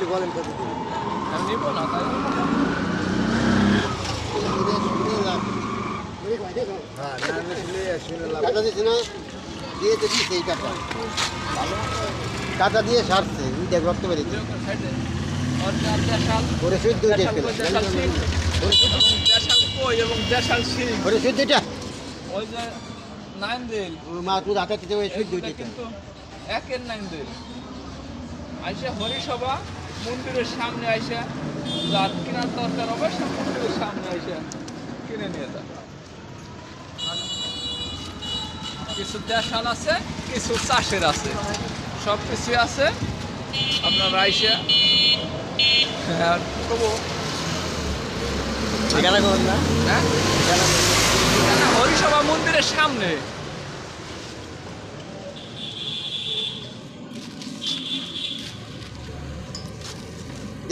নিলে বলেন কত দিন আমি নিব না তাই হ্যাঁ না নিলে শুনে লাভ কাটা দিচ্ছে না দিয়ে তো দিচ্ছে এই কাটা কাটা দিয়ে সারছে দেখ রক্ত বেরিয়েছে ওরে শুদ্ধ এবং দেশাল শিখ ওরে শুদ্ধটা ওই যে নাইন্দিল মা তুই হাতে দিতে ওই শুদ্ধ কিন্তু একের নাইন্দিল আইসা হরিসভা মন্দিরের সামনে আইসা যার কেনার দরকার হবে সে মন্দিরের সামনে আইসা কিনে নিয়ে যা কিছু দেশাল আছে কিছু চাষের আছে সব কিছুই আছে আপনার আইসা আর করবো ঠিকানা করুন না হ্যাঁ হরিসভা মন্দিরের সামনে